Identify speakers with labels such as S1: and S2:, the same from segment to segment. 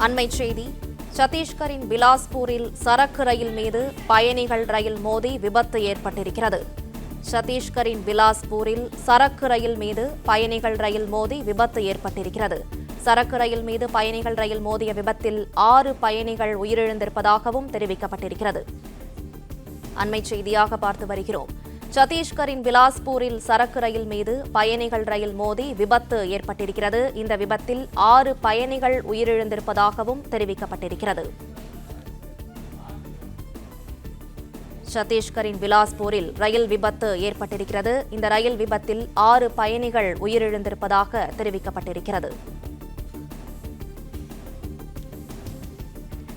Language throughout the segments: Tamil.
S1: அண்மைச் செய்தி. சத்தீஸ்கரின் பிலாஸ்பூரில் சரக்கு ரயில் மீது பயணிகள் ரயில் மோதி விபத்து ஏற்பட்டிருக்கிறது. சத்தீஸ்கரின் பிலாஸ்பூரில் சரக்கு ரயில் மீது பயணிகள் ரயில் மோதி விபத்து ஏற்பட்டிருக்கிறது. சரக்கு ரயில் மீது பயணிகள் ரயில் மோதிய விபத்தில் 6 பயணிகள் உயிரிழந்திருப்பதாகவும் தெரிவிக்கப்பட்டிருக்கிறது. அண்மைச் செய்தியாக பார்த்து வருகிறோம். சத்தீஸ்கரின் பிலாஸ்பூரில் சரக்கு ரயில் மீது பயணிகள் ரயில் மோதி விபத்து ஏற்பட்டிருக்கிறது. இந்த விபத்தில் 6 பயணிகள் உயிரிழந்திருப்பதாகவும் தெரிவிக்கப்பட்டிருக்கிறது. சத்தீஸ்கரின் பிலாஸ்பூரில் ரயில் விபத்து ஏற்பட்டிருக்கிறது. இந்த ரயில் விபத்தில் 6 பயணிகள் உயிரிழந்திருப்பதாக தெரிவிக்கப்பட்டிருக்கிறது.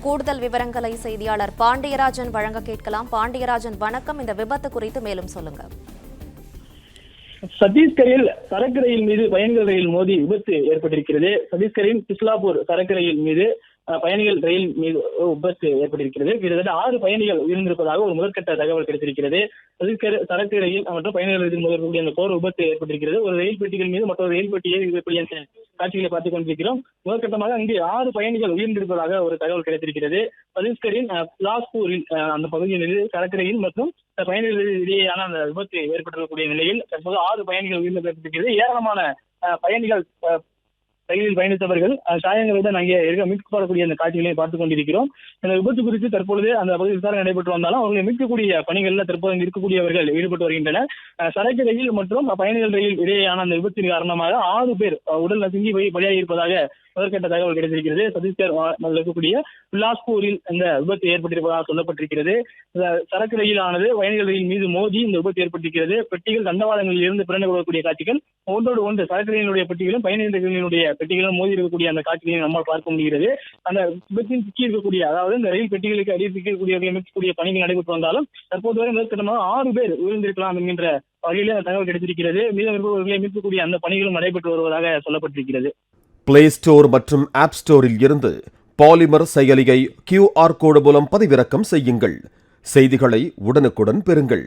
S1: கூடுதல் விவரங்களை செய்தியாளர் பாண்டியராஜன் வழங்க கேட்கலாம். பாண்டியராஜன், வணக்கம். இந்த விபத்து குறித்து மேலும் சொல்லுங்க.
S2: சத்தீஸ்கரில் சரக்கு ரயில் மீது பயணிகள் ரயில் மோதி விபத்து ஏற்பட்டிருக்கிறது. சத்தீஸ்கரின் பிஸ்லாப்பூர் சரக்கு ரயில் மீது பயணிகள் ரயில் மீது விபத்து ஏற்பட்டிருக்கிறது. கிட்டத்தட்ட 6 பயணிகள் உயிரிழந்திருப்பதாக ஒரு முதற்கட்ட தகவல் கிடைத்திருக்கிறது. சத்தீஸ்கர் சரக்கு ரயில் மற்றும் பயணிகள் ரயில் மோதக்கூடிய அந்த கோர விபத்து ஏற்பட்டிருக்கிறது. ஒரு ரயில் பெட்டிகள் மீது மற்றொரு ரயில் பெட்டியை இருக்கக்கூடிய காட்சிகளை பார்த்துக் கொண்டிருக்கிறோம். முதற்கட்டமாக அங்கு 6 பயணிகள் உயிரிழந்திருப்பதாக ஒரு தகவல் கிடைத்திருக்கிறது. சத்தீஸ்கரின் பிலாஸ்பூரில் அந்த பகுதியில் சரக்கு ரயில் மற்றும் பயணிகள் இடையேயான அந்த விபத்து ஏற்பட்டிருக்கக்கூடிய நிலையில் தற்போது 6 பயணிகள் உயிரிழந்திருக்கிறது. ஏராளமான பயணிகள் ரயிலில் பயணித்தவர்கள் காயங்களுடன் அங்கே மீட்கப்படக்கூடிய அந்த காட்சிகளை பார்த்துக் கொண்டிருக்கிறோம். இந்த விபத்து குறித்து தற்பொழுது அந்த பகுதி விசாரணை நடைபெற்று வந்தாலும் அவர்களை மீட்கக்கூடிய பணிகளில் தற்போது இருக்கக்கூடியவர்கள் ஈடுபட்டு வருகின்றனர். சரக்கு ரயில் மற்றும் பயணிகள் ரயில் இடையேயான அந்த விபத்தின் காரணமாக 6 பேர் உடல் நசுங்கி பலியாகி இருப்பதாக முதற்கட்ட தகவல் கிடைத்திருக்கிறது. சத்தீஸ்கர் இருக்கக்கூடிய பிலாஸ்பூரில் இந்த விபத்து ஏற்பட்டிருப்பதாக சொல்லப்பட்டிருக்கிறது. சரக்கு ரயிலானது பயணிகள் ரயில் மீது மோதி இந்த விபத்து ஏற்பட்டிருக்கிறது. பெட்டிகள் தண்டவாளங்களில் இருந்து பிறந்து கொள்ளக்கூடிய காட்சிகள் ஒன்றோடு ஒன்று சரக்கு ரயிலுடைய பெட்டிகளும் பயணிகள் ரயிலினுடைய பெட்டிகளும் மோதி இருக்கக்கூடிய அந்த காட்சிகளை நம்மால் பார்க்க முடிகிறது. அந்த விபத்தில் சிக்கி இருக்கக்கூடிய, அதாவது இந்த ரயில் பெட்டிகளுக்கு அடியில் சிக்கக்கூடியவர்களை மீட்கக்கூடிய பணிகள் நடைபெற்று வந்தாலும் தற்போது வரை முதற்கட்டமாக 6 பேர் உயிர்ந்திருக்கலாம் என்கின்ற வகையில் அந்த தகவல் கிடைத்திருக்கிறது. மீதம் இருப்பவர்களை மீட்கக்கூடிய அந்த பணிகளும் நடைபெற்று வருவதாக சொல்லப்பட்டிருக்கிறது.
S3: பிளே ஸ்டோர் மற்றும் ஆப் ஸ்டோரில் இருந்து பாலிமர் செயலியை QR கோடு மூலம் பதிவிறக்கம் செய்யுங்கள். செய்திகளை உடனுக்குடன் பெறுங்கள்.